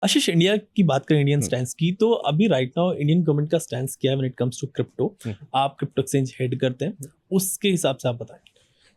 आशीष, India की बात करें, इंडियन स्टैंड की, तो अभी राइट नाउ इंडियन गवर्नमेंट का स्टैंड क्या है when it comes to crypto? आप क्रिप्टो एक्सचेंज हेड करते हैं, उसके हिसाब से आप बताएं।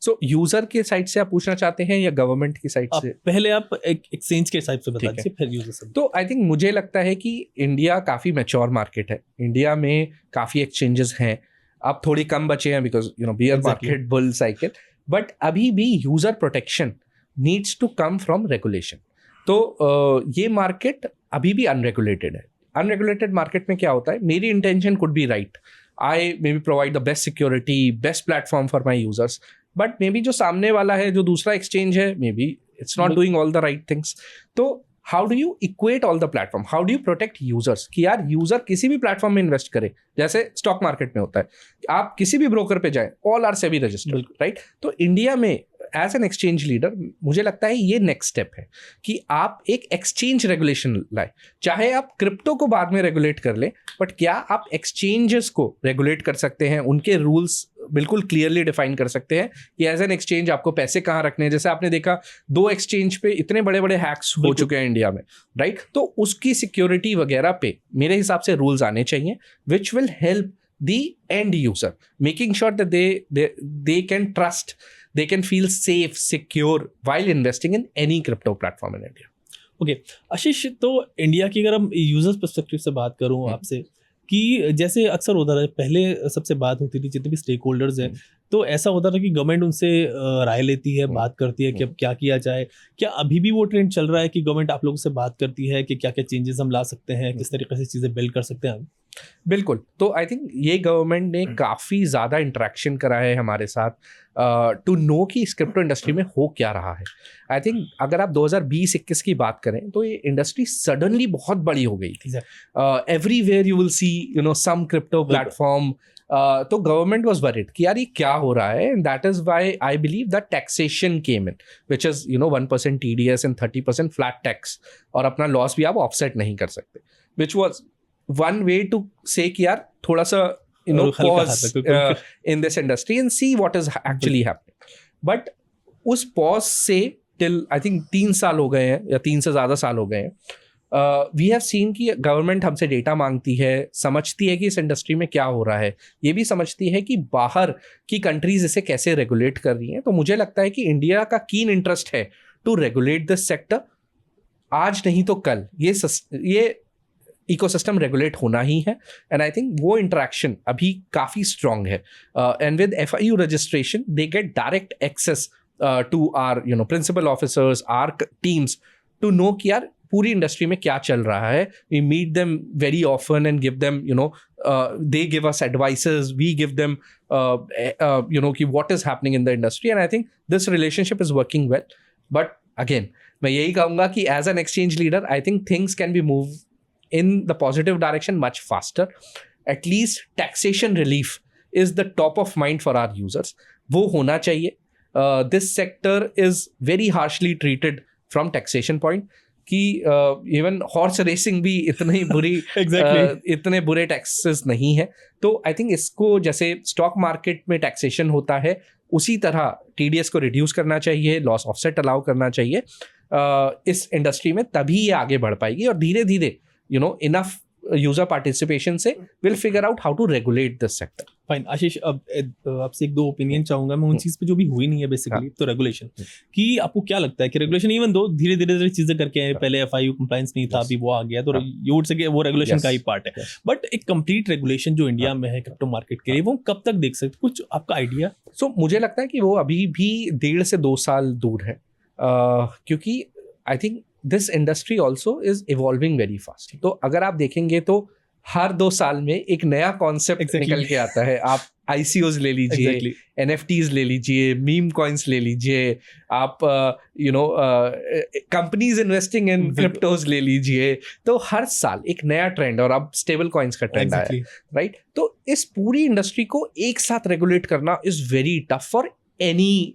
सो यूजर के साइड से आप पूछना चाहते हैं या गवर्नमेंट की साइड से? पहले आप एक एक्सचेंज के हिसाब से बता दीजिए, फिर यूजर से। तो आई थिंक मुझे लगता है कि इंडिया काफ़ी मैच्योर मार्केट है, इंडिया में काफ़ी एक्सचेंजेस हैं, अब थोड़ी कम बचे हैं because bear market bull cycle, but अभी भी user protection needs to come from regulation. तो ये मार्केट अभी भी अनरेगुलेटेड है। अनरेगुलेटेड मार्केट में क्या होता है, मेरी intention could be right, I may be provide the best security, best platform for my users, but may be जो सामने वाला है, जो दूसरा एक्सचेंज है, may be it's not doing all the right things. तो how do you equate all the platform, how do you protect users कि यार यूजर किसी भी प्लेटफॉर्म में इन्वेस्ट करे, जैसे स्टॉक मार्केट में होता है, आप किसी भी ब्रोकर पे जाएं, all are SEBI registered, right? तो इंडिया में एज एन एक्सचेंज लीडर मुझे लगता है ये नेक्स्ट स्टेप है कि आप एक एक्सचेंज रेगुलेशन लाए। चाहे आप क्रिप्टो को बाद में रेगुलेट कर ले, बट क्या आप एक्सचेंजेस को रेगुलेट कर सकते हैं, उनके रूल्स बिल्कुल क्लियरली डिफाइन कर सकते हैं कि एज एन एक्सचेंज आपको पैसे कहाँ रखने हैं। जैसे आपने देखा 2 एक्सचेंज पे इतने बड़े बड़े हैक्स हो चुके हैं इंडिया में, राइट? तो उसकी सिक्योरिटी वगैरह पे मेरे हिसाब से रूल्स आने चाहिए which will help the end user, making sure that they can trust, they can feel safe, secure while investing in any crypto platform in India. Okay Ashish, तो इंडिया की अगर हम यूजर्स पर्सपेक्टिव से बात करूं आपसे, कि जैसे अक्सर होता था, पहले सबसे बात होती थी, जितने भी स्टेक होल्डर्स हैं, तो ऐसा होता था कि गवर्नमेंट उनसे राय लेती है, बात करती है कि अब क्या किया जाए। क्या अभी भी वो ट्रेंड चल रहा है कि गवर्नमेंट आप लोगों से बात करती है कि क्या क्या चेंजेस हम ला सकते हैं, किस तरीके से चीज़ें बिल्ड कर सकते हैं? बिल्कुल। तो आई थिंक ये गवर्नमेंट ने काफ़ी ज़्यादा इंटरेक्शन करा है हमारे साथ टू नो कि इस क्रिप्टो इंडस्ट्री में हो क्या रहा है। आई थिंक अगर आप 2020-21 की बात करें तो ये इंडस्ट्री सडनली बहुत बड़ी हो गई थी। Everywhere you will see some crypto platform. तो गवर्नमेंट वाज वरीड कि यार ये क्या हो रहा है, and that is why I believe that taxation came in, which is 1% TDS and 30% flat tax, और अपना लॉस भी आप ऑफसेट नहीं कर सकते, which was one way to say कि यार थोड़ा सा pause in this industry and see what is actually happening. But उस pause से till I think 3 साल हो गए हैं या 3 से ज़्यादा साल हो गए हैं, we have seen कि गवर्नमेंट हमसे डेटा मांगती है, समझती है कि इस इंडस्ट्री में क्या हो रहा है, ये भी समझती है कि बाहर की कंट्रीज इसे कैसे रेगुलेट कर रही हैं। तो मुझे लगता है कि इंडिया का कीन इंटरेस्ट है टू रेगुलेट दिस सेक्टर। आज नहीं तो कल ये इकोसिस्टम रेगुलेट होना ही है, एंड आई थिंक वो इंटरेक्शन अभी काफ़ी स्ट्रॉन्ग है। And with FIU registration they get direct access to our principal officers, our teams, to know कि यार पूरी इंडस्ट्री में क्या चल रहा है। We meet them very often and give them they give us advices, we give them कि what is happening in the industry, and I think this relationship is working well. But again मैं यही कहूँगा कि as an exchange leader I think things can be move in the positive direction much faster. At least taxation relief is the top of mind for our users. वो होना चाहिए. This sector is very harshly treated from taxation point कि even horse racing भी इतनी बुरी इतने बुरे taxes नहीं है। तो I think इसको जैसे stock market में taxation होता है, उसी तरह TDS को reduce करना चाहिए, loss offset allow करना चाहिए इस इंडस्ट्री में, तभी ये आगे बढ़ पाएगी। और धीरे धीरे enough user participation से we'll figure out how to regulate this sector. Fine. आशीष, अब आपसे 1-2 ओपिनियन चाहूंगा मैं उन चीज पे जो भी हुई नहीं है बेसिकली। तो रेगुलेशन कि आपको क्या लगता है कि रेगुलेशन इवन दो धीरे धीरे चीजें करके आए, पहले FIU कंप्लायंस नहीं था, अभी वो आ गया, तो यू वुड से कि वो रेगुलेशन का ही पार्ट है। बट एक कंप्लीट रेगुलेशन जो इंडिया में है क्रिप्टो मार्केट के लिए, वो कब तक देख सकते, कुछ आपका आइडिया? सो मुझे लगता है कि वो अभी भी 1.5 से 2 साल दूर है, क्योंकि आई think this industry also is evolving very fast. तो अगर आप देखेंगे तो हर 2 साल में एक नया कॉन्सेप्ट निकल के आता है। आप ICOs ले लीजिए, NFTs ले लीजिए, मीम कॉइन्स ले लीजिए, आप कंपनीज इन्वेस्टिंग इन क्रिप्टोज ले लीजिए। तो हर साल एक नया ट्रेंड, और अब स्टेबल कॉइन्स का ट्रेंड आया, राइट? तो इस पूरी इंडस्ट्री को एक साथ रेगुलेट करना is very tough for any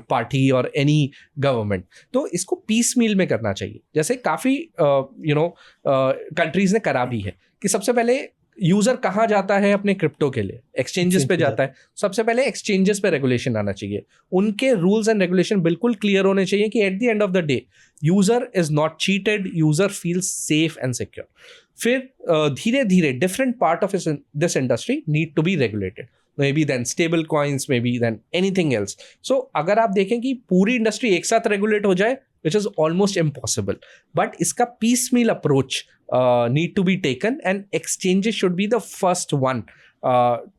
party और any गवर्नमेंट। तो इसको पीस मील में करना चाहिए, जैसे काफ़ी कंट्रीज ने करा भी है कि सबसे पहले यूजर कहाँ जाता है अपने क्रिप्टो के लिए? एक्सचेंजेस पे जाता है। सबसे पहले एक्सचेंजेस पे रेगुलेशन आना चाहिए, उनके रूल्स एंड रेगुलेशन बिल्कुल क्लियर होने चाहिए कि at the end of the day user is not cheated, user feels safe and secure. फिर धीरे धीरे different part of this industry need to be regulated, may be then stable coins, may be then anything else. So अगर आप देखें कि पूरी industry एक साथ रेगुलेट हो जाए, which is almost impossible, but इसका piecemeal approach need to be taken, and exchanges should be the first one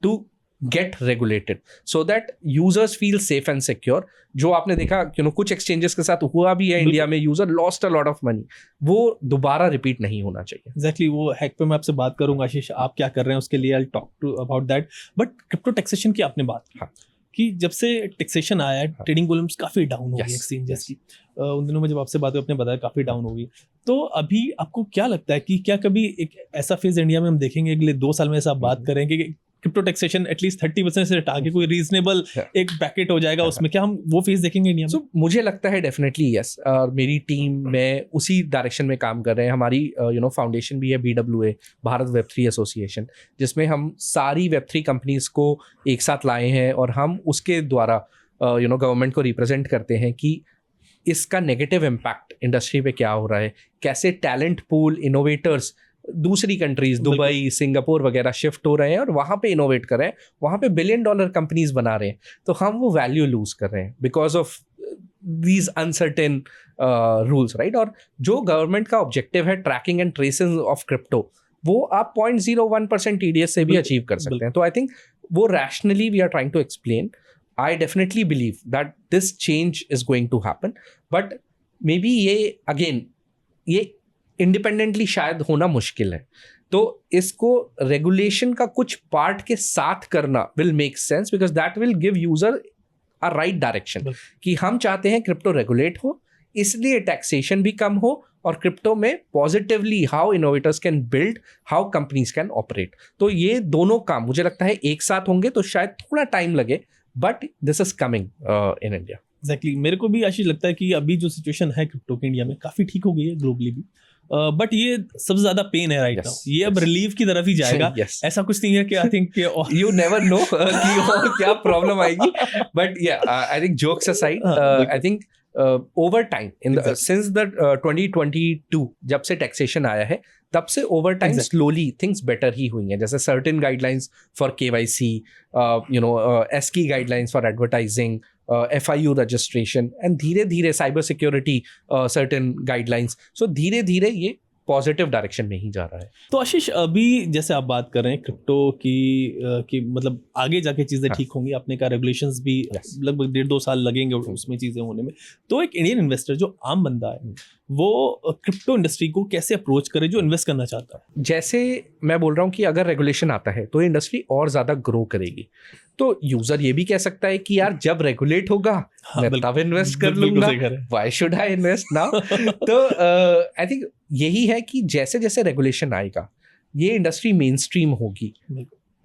to get regulated so that users feel safe and secure. जो आपने देखा कुछ exchanges के साथ हुआ भी है इंडिया में, user lost a lot of money, वो दोबारा रिपीट नहीं होना चाहिए। Exactly, वो हैक पे मैं आपसे बात करूंगा आशीष, आप क्या कर रहे हैं उसके लिए I'll talk to about that, but crypto taxation की आपने बात की। हाँ। कि जब से टैक्सेशन आया है ट्रेडिंग वॉल्यूम्स काफ़ी डाउन हो गई एक्सचेंजेस की। उन दिनों में जब आपसे बात हुई आपने बताया काफ़ी डाउन हो गई। तो अभी आपको क्या लगता है कि क्या कभी एक ऐसा फेज इंडिया में हम देखेंगे अगले 2 साल में, ऐसा बात करेंगे कि क्रिप्टो टैक्सेशन एटलीस्ट 30% से हटा के कोई रीजनेबल एक ब्रैकेट हो जाएगा उसमें, क्या हम वो फेज देखेंगे इंडिया में? So, मुझे लगता है डेफिनेटली यस, और मेरी टीम में उसी डायरेक्शन में काम कर रहे हैं। हमारी फाउंडेशन भी है BWA, भारत वेब3 एसोसिएशन, जिसमें हम सारी वेब3 कंपनीज को एक साथ लाए हैं और हम उसके द्वारा गवर्नमेंट को रिप्रेजेंट करते हैं कि इसका नेगेटिव इम्पैक्ट इंडस्ट्री पे क्या हो रहा है, कैसे टैलेंट पूल, इनोवेटर्स दूसरी कंट्रीज, दुबई, सिंगापुर वगैरह शिफ्ट हो रहे हैं और वहाँ पे इनोवेट कर रहे हैं, वहाँ पे $1 बिलियन कंपनीज बना रहे हैं। तो हम वो वैल्यू लूज कर रहे हैं because of these uncertain rules, right. और जो गवर्नमेंट का ऑब्जेक्टिव है tracking and tracing of crypto, वो आप 0.01% TDS से भी अचीव कर सकते हैं। तो आई थिंक वो rationally we are trying to explain. I definitely believe that this change is going to happen, but may be ये इंडिपेंडेंटली शायद होना मुश्किल है। तो इसको रेगुलेशन का कुछ पार्ट के साथ करना will make sense, because that will give user a right direction कि हम चाहते हैं क्रिप्टो रेगुलेट हो, इसलिए टैक्सेशन भी कम हो और क्रिप्टो में positively how innovators can build, how companies can operate. तो ये दोनों काम मुझे लगता है एक साथ होंगे, तो शायद थोड़ा टाइम लगे, but this is coming in India. Exactly, मेरे को भी आशीष लगता है कि अभी जो सिचुएशन है क्रिप्टो की इंडिया में काफ़ी ठीक हो गई है ग्लोबली भी, बट ये सबसे ज्यादा पेन है राइट नाउ। ये अब रिलीफ की तरफ ही जाएगा। ऐसा कुछ नहीं है कि I think you never know कि और क्या प्रॉब्लम आएगी, बट या I think jokes aside, I think over time in since the 2022 जब से टैक्सेशन आया है, तब से over time slowly things better ही हुई हैं। जैसे certain guidelines for KYC, SK guidelines for advertising, FIU registration, and धीरे धीरे cyber security certain guidelines. So धीरे धीरे ये पॉजिटिव डायरेक्शन में ही जा रहा है। तो आशीष, अभी जैसे आप बात कर रहे हैं क्रिप्टो की मतलब आगे जाके चीज़ें ठीक होंगी, आपने कहा रेगुलेशंस भी लगभग 1.5-2 साल लगेंगे उसमें चीज़ें होने में। तो एक इंडियन इन्वेस्टर जो आम बंदा है वो क्रिप्टो इंडस्ट्री को कैसे अप्रोच करे जो इन्वेस्ट करना चाहता है? जैसे मैं बोल रहा हूँ कि अगर रेगुलेशन आता है तो इंडस्ट्री और ज़्यादा ग्रो करेगी। तो यूजर ये भी कह सकता है कि यार जब रेगुलेट होगा मैं तब इन्वेस्ट कर लूंगा, why should I invest now. तो आई थिंक यही है कि जैसे जैसे रेगुलेशन आएगा ये इंडस्ट्री मेन स्ट्रीम होगी,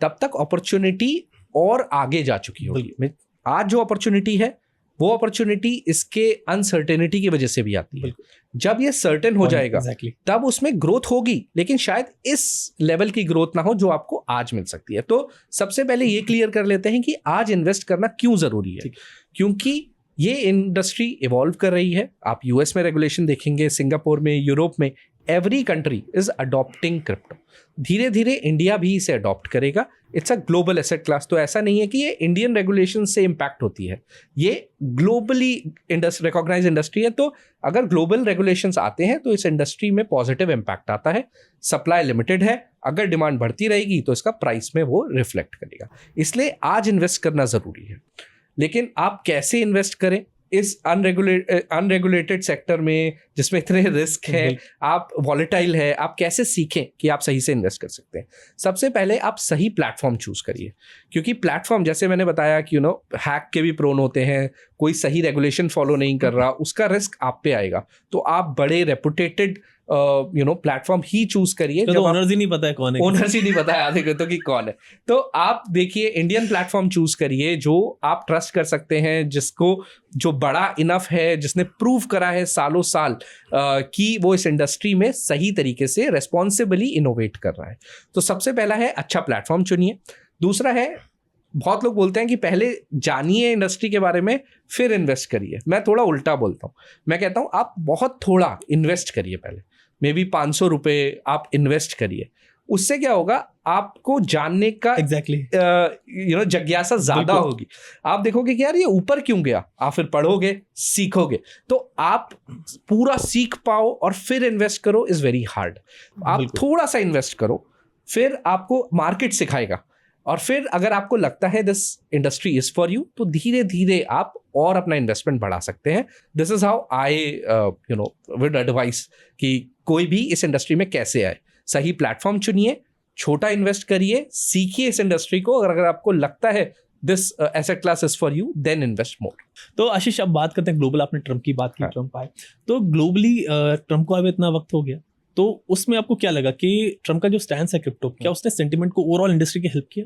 तब तक अपॉर्चुनिटी और आगे जा चुकी होगी। आज जो अपॉर्चुनिटी है वो अपॉर्चुनिटी इसके अनसर्टेनिटी की वजह से भी आती है। जब ये सर्टेन हो जाएगा तब उसमें ग्रोथ होगी, लेकिन शायद इस लेवल की ग्रोथ ना हो जो आपको आज मिल सकती है। तो सबसे पहले ये क्लियर कर लेते हैं कि आज इन्वेस्ट करना क्यों जरूरी है। क्योंकि ये इंडस्ट्री इवॉल्व कर रही है। आप US में रेगुलेशन देखेंगे, सिंगापुर में, यूरोप में, every country is adopting crypto. धीरे धीरे इंडिया भी इसे अडॉप्ट करेगा। It's a global asset class. तो ऐसा नहीं है कि ये इंडियन रेगुलेशन से इम्पैक्ट होती है, ये ग्लोबली रिकॉग्नाइज इंडस्ट्री है। तो अगर ग्लोबल रेगुलेशंस आते हैं तो इस इंडस्ट्री में पॉजिटिव इम्पैक्ट आता है। सप्लाई लिमिटेड है, अगर डिमांड बढ़ती रहेगी तो इसका प्राइस में वो रिफ्लेक्ट करेगा। इसलिए आज इन्वेस्ट करना ज़रूरी है। लेकिन आप कैसे इन्वेस्ट करें इस अनरेगुलेटेड सेक्टर में जिसमें इतने रिस्क है, आप वॉलेटाइल है, आप कैसे सीखें कि आप सही से इन्वेस्ट कर सकते हैं? सबसे पहले आप सही प्लेटफॉर्म चूज करिए, क्योंकि प्लेटफॉर्म जैसे मैंने बताया कि हैक के भी प्रोन होते हैं। कोई सही रेगुलेशन फॉलो नहीं कर रहा, उसका रिस्क आप पे आएगा। तो आप बड़े रेपुटेटेड प्लेटफॉर्म ही चूज करिए। तो ओनर्स ही नहीं पता है कौन है, ओनर्स ही नहीं पता है आधे को तो कि कौन है। तो आप देखिए इंडियन प्लेटफॉर्म चूज करिए जो आप ट्रस्ट कर सकते हैं, जिसको जो बड़ा इनफ है, जिसने प्रूव करा है सालों साल कि वो इस इंडस्ट्री में सही तरीके से रेस्पॉन्सिबली इनोवेट कर रहा है। तो सबसे पहला है अच्छा प्लेटफॉर्म चुनिए। दूसरा है, बहुत लोग बोलते हैं कि पहले जानिए इंडस्ट्री के बारे में फिर इन्वेस्ट करिए। मैं थोड़ा उल्टा बोलता हूँ, मैं कहता हूँ आप बहुत थोड़ा इन्वेस्ट करिए पहले, मे बी 500 रुपये आप इन्वेस्ट करिए। उससे क्या होगा, आपको जानने का जिज्ञासा ज्यादा होगी। आप देखोगे कि यार ये ऊपर क्यों गया, आप फिर पढ़ोगे, सीखोगे, तो आप पूरा सीख पाओ और फिर इन्वेस्ट करो इज वेरी हार्ड। आप थोड़ा सा इन्वेस्ट करो, फिर आपको मार्केट सिखाएगा, और फिर अगर आपको लगता है this industry is for you, तो धीरे धीरे आप और अपना इन्वेस्टमेंट बढ़ा सकते हैं। This is how I would advise कि कोई भी इस इंडस्ट्री में कैसे आए। सही प्लेटफॉर्म चुनिए, छोटा इन्वेस्ट करिए, सीखिए इस इंडस्ट्री को, और अगर आपको लगता है this asset class is for you, then invest more. तो आशीष, अब बात करते हैं ग्लोबल। आपने ट्रम्प की बात की, ट्रम्प आए, तो ग्लोबली ट्रम्प को अब इतना वक्त हो गया, तो उसमें आपको क्या लगा कि ट्रम्प का जो स्टैंड है क्रिप्टो, क्या उसने सेंटिमेंट को ओवरऑल इंडस्ट्री की हेल्प किया,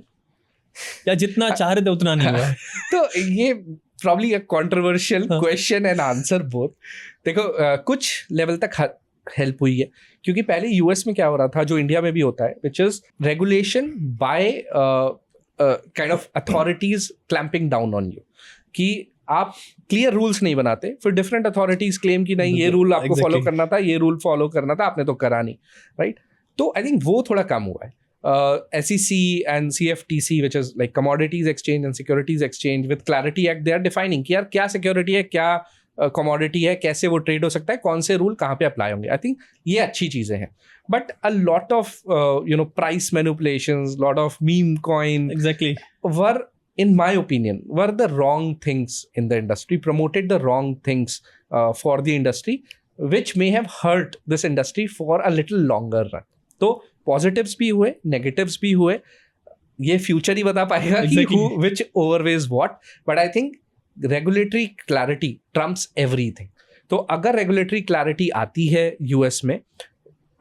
या जितना चाह रहे थे उतना नहीं हुआ? तो ये probably a controversial question and answer both. देखो कुछ लेवल तक हेल्प हुई है, क्योंकि पहले यूएस में क्या हो रहा था, जो इंडिया में भी होता है, which is regulation bye kind of authorities clamping down on you, कि आप क्लियर रूल्स नहीं बनाते, फिर डिफरेंट अथॉरिटीज क्लेम कि नहीं ये रूल आपको फॉलो करना था, ये रूल फॉलो करना था, आपने तो करा नहीं, राइट? तो आई थिंक वो थोड़ा कम हुआ है। SEC and CFTC, which is like Commodities Exchange and Securities Exchange, with Clarity Act, they are defining कि यार क्या सिक्योरिटी है, क्या कमोडिटी है, कैसे वो ट्रेड हो सकता है, कौन से रूल कहाँ पे अप्लाई होंगे। आई थिंक ये अच्छी चीज़ें हैं, but a lot of price manipulations, lot of meme coin exactly were, in my opinion, were the wrong things in the industry, promoted the wrong things for the industry, which may have hurt this industry for a little longer run. तो positives भी हुए, negatives भी हुए, ये future ही बता पाएगा कि which overweighs what, but I think regulatory clarity trumps everything. तो अगर रेगुलेटरी क्लैरिटी आती है यूएस में,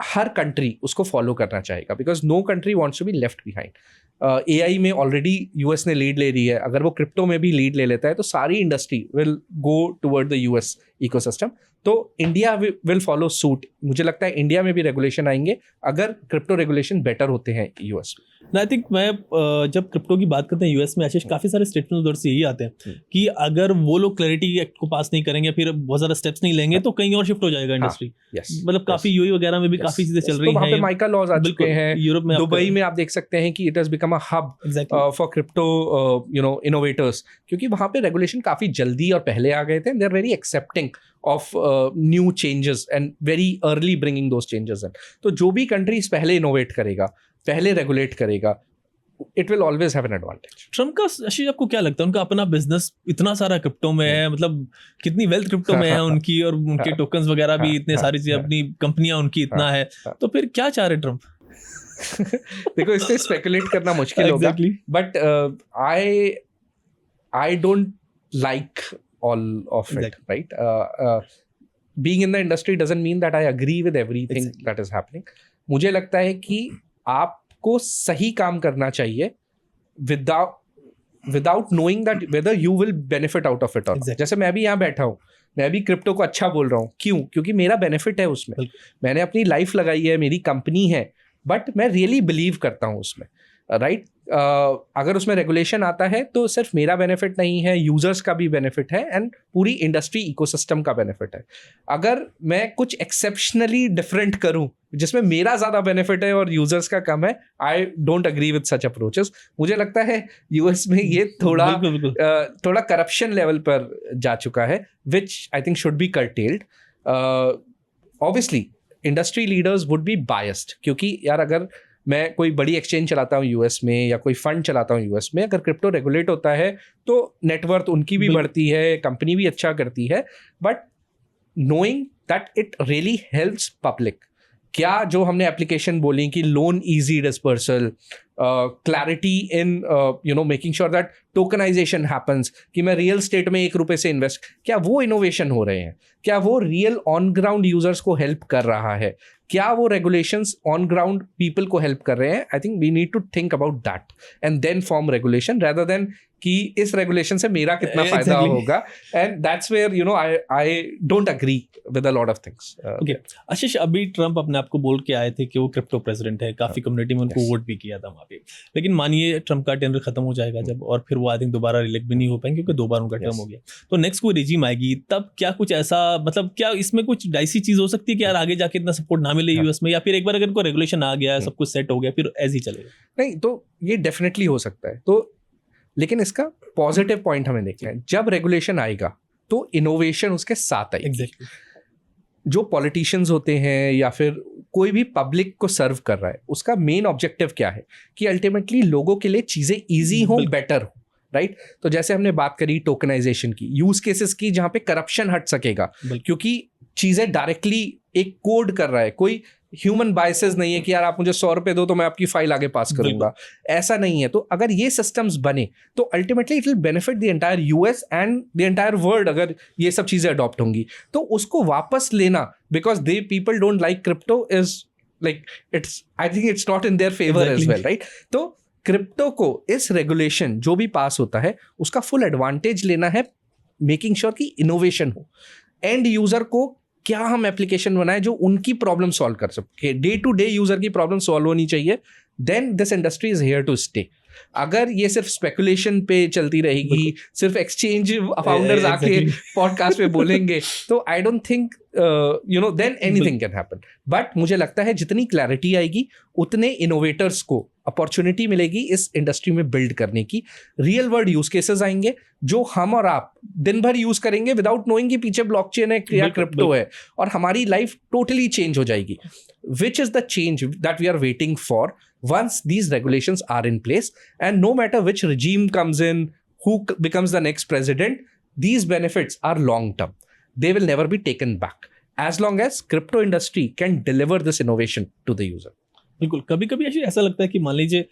हर कंट्री उसको फॉलो करना चाहेगा, because no country wants to be left behind. AI में ऑलरेडी यूएस ने लीड ले रही है, अगर वो क्रिप्टो में भी लीड ले लेता है तो सारी industry will go toward the US ecosystem. तो इंडिया विल फॉलो सूट। मुझे लगता है इंडिया में भी रेगुलेशन आएंगे अगर क्रिप्टो रेगुलेशन बेटर होते हैं यूएस में। आई थिंक मैं जब क्रिप्टो की बात करते हैं यूएस में, आशीष, काफी सारे स्टेटमेंट उधर से यही आते हैं कि अगर वो लोग क्लैरिटी एक्ट को पास नहीं करेंगे, फिर बहुत सारे स्टेप्स नहीं लेंगे, तो कहीं और शिफ्ट हो जाएगा इंडस्ट्री। मतलब काफी यूएई वगैरह में भी काफी चीजें चल रही हैं, माइका लॉज आ चुके हैं यूरोप में, दुबई में आप देख सकते हैं कि it has become a hub for crypto innovators, क्योंकि वहां पे रेगुलेशन काफी जल्दी और पहले आ गए थे। They are very accepting of new changes and very early bringing those changes in. तो जो भी countries पहले innovate करेगा, पहले regulate करेगा, it will always have an advantage. Trump का, आशीष, आपको क्या लगता है, उनका अपना बिजनेस इतना सारा क्रिप्टो में है, मतलब कितनी वेल्थ क्रिप्टो में है उनकी, और उनके टोकन्स वगैरह भी इतने सारी चीजें, अपनी कंपनियां उनकी इतना है, तो फिर क्या चाह रहे ट्रम्प? देखो इससे स्पेकुलेट करना मुश्किल होगा, but I don't like all of it, right? Being in the industry doesn't mean that I agree with everything that is happening. मुझे लगता है कि आपको सही काम करना चाहिए without knowing that whether you will benefit out of it or not. जैसे मैं भी यहाँ बैठा हूँ, मैं भी क्रिप्टो को अच्छा बोल रहा हूँ, क्यों? क्योंकि मेरा बेनिफिट है उसमें, मैंने अपनी लाइफ लगाई है, मेरी कंपनी है, बट मैं रियली बिलीव करता हूँ उसमें, राइट? अगर उसमें रेगुलेशन आता है तो सिर्फ मेरा बेनिफिट नहीं है, यूजर्स का भी बेनिफिट है, एंड पूरी इंडस्ट्री इकोसिस्टम का बेनिफिट है। अगर मैं कुछ एक्सेप्शनली डिफरेंट करूं जिसमें मेरा ज़्यादा बेनिफिट है और यूजर्स का कम है, I don't agree with such approaches. मुझे लगता है यूएस में ये थोड़ा करप्शन लेवल पर जा चुका है, which I think should be curtailed. Obviously industry leaders would be biased, क्योंकि यार अगर मैं कोई बड़ी एक्सचेंज चलाता हूँ यूएस में या कोई फंड चलाता हूँ यूएस में, अगर क्रिप्टो रेगुलेट होता है तो नेटवर्थ उनकी भी बढ़ती है, कंपनी भी अच्छा करती है, but knowing that it really helps public क्या जो हमने एप्लीकेशन बोली कि loan easy disbursal, clarity in making sure that tokenization happens, कि मैं रियल स्टेट में ₹1 से इन्वेस्ट, क्या वो इनोवेशन हो रहे हैं? क्या वो रियल ऑन ग्राउंड यूजर्स को हेल्प कर रहा है? क्या वो रेगुलेशंस ऑन ग्राउंड पीपल को हेल्प कर रहे हैं? I think we need to think about that and then form regulation rather than कि इस रेगुलेशन से मेरा कितना फायदा होगा, and that's where I don't agree with a lot of things. Okay Ashish, अभी ट्रम्प अपने आप को बोल के आए थे कि वो क्रिप्टो प्रेसिडेंट है, काफी कम्युनिटी में उनको वोट भी किया था वहाँ पे, लेकिन मानिए ट्रम्प का टेंडर खत्म हो जाएगा जब, और फिर वो आई थिंक दोबारा रिलेक्ट भी नहीं हो पाएंगे क्योंकि 2 बार उनका टर्म हो गया, तो नेक्स्ट कोई रिजीम आएगी तब क्या कुछ ऐसा, मतलब क्या इसमें कुछ डाइसी चीज हो सकती है कि यार आगे जाके इतना सपोर्ट ना मिले यूएस में, या फिर एक बार अगर इनको रेगुलेशन आ गया, सब कुछ सेट हो गया, फिर ऐसे ही चलेगा? नहीं, तो ये डेफिनेटली हो सकता है. तो लेकिन इसका पॉजिटिव पॉइंट हमें देखना है, जब रेगुलेशन आएगा तो इनोवेशन उसके साथ आएगी. एग्जैक्टली. जो पॉलिटिशियंस होते हैं या फिर कोई भी पब्लिक को सर्व कर रहा है, उसका मेन ऑब्जेक्टिव क्या है कि अल्टीमेटली लोगों के लिए चीजें इजी हो, बेटर हो, राइट? तो जैसे हमने बात करी टोकनाइजेशन की, यूज केसेस की जहां पे करप्शन हट सकेगा, क्योंकि चीजें डायरेक्टली एक कोड कर रहा है, कोई ह्यूमन बायसेस नहीं है कि यार आप मुझे ₹100 दो तो मैं आपकी फाइल आगे पास करूंगा, ऐसा नहीं है. तो अगर ये सिस्टम्स बने तो ultimately it will benefit the entire US and the entire world. अगर ये सब चीजें अडॉप्ट होंगी तो उसको वापस लेना, because they people don't like crypto, is like it's, I think it's not in their favour as well, right? तो क्रिप्टो को इस रेगुलेशन जो भी पास होता है उसका फुल एडवांटेज लेना है, मेकिंग श्योर कि इनोवेशन हो, एंड यूजर को क्या हम एप्लीकेशन बनाए जो उनकी प्रॉब्लम सॉल्व कर सके, डे टू डे यूजर की प्रॉब्लम सॉल्व होनी चाहिए. Then this industry is here to stay. अगर ये सिर्फ स्पेकुलेशन पे चलती रहेगी, सिर्फ एक्सचेंज फाउंडर्स आके पॉडकास्ट पे बोलेंगे, तो I don't think than anything can happen. But मुझे लगता है जितनी क्लैरिटी आएगी उतने इनोवेटर्स को अपॉर्चुनिटी मिलेगी इस इंडस्ट्री में बिल्ड करने की. रियल वर्ल्ड यूज केसेस आएंगे जो हम और आप दिन भर यूज करेंगे विदाउट नोइंग कि पीछे ब्लॉकचेन है या क्रिप्टो है, और हमारी लाइफ टोटली चेंज हो जाएगी. Which is the change that we are waiting for once these regulations are in place, and no matter which regime comes in, who becomes the next president, these benefits are long term. They will never be taken back as long as crypto industry can deliver this innovation to the user. बिल्कुल. कभी कभी ऐसा लगता है कि मान लीजिए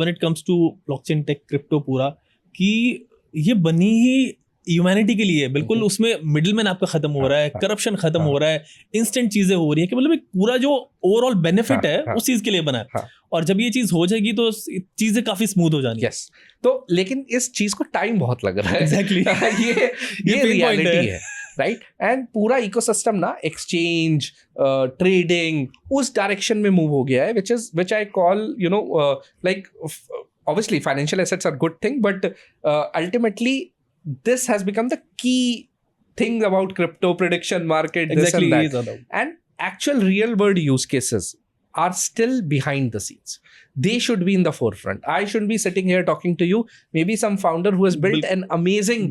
when it comes to blockchain tech crypto पूरा, कि ये बनी ही ह्यूमैनिटी के लिए, बिल्कुल उसमें मिडिलमैन आपका खत्म हो रहा है, करप्शन खत्म हो रहा है, इंस्टेंट चीजें हो रही है, कि मतलब एक पूरा जो ओवरऑल बेनिफिट है उस चीज के लिए बना है. और जब ये चीज हो जाएगी तो चीजें काफी स्मूथ हो जानी है. yes. तो लेकिन इस चीज को टाइम बहुत लग रहा है. एग्जैक्टली. ये रियलिटी है, राइट? एंड पूरा इकोसिस्टम ना एक्सचेंज, ट्रेडिंग उस डायरेक्शन में मूव हो गया है, which I call like obviously financial assets are good thing, but ultimately this has become the key thing about crypto, prediction market, Exactly, this and that. And actual real world use cases are still behind the scenes. They should be in the forefront. I shouldn't be sitting here talking to you. Maybe some founder who has built an amazing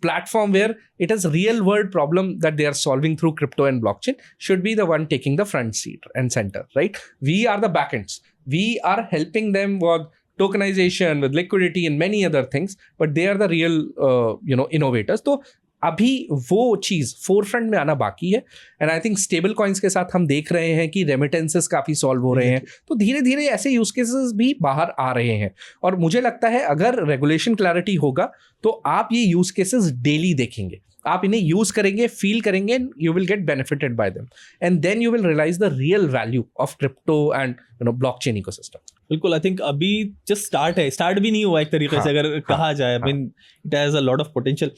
platform where it is real world problem that they are solving through crypto and blockchain should be the one taking the front seat and center, right? We are the backends. We are helping them with tokenization, with liquidity and many other things, but they are the real innovators. तो अभी वो चीज forefront में आना बाकी है. And I think stable coins के साथ हम देख रहे हैं कि रेमिटेंसेस काफी सॉल्व हो रहे हैं, तो धीरे धीरे ऐसे यूज केसेस भी बाहर आ रहे हैं. और मुझे लगता है अगर रेगुलेशन क्लैरिटी होगा तो आप ये यूज केसेस डेली देखेंगे, आप इन्हें यूज करेंगे, फील करेंगे, and you will get benefited by them, and then you will realise the real value of crypto and blockchain ecosystem. बिल्कुल. आई थिंक अभी जस्ट स्टार्ट भी नहीं हुआ एक तरीके से, अगर कहा जाए. I mean it has a lot of potential.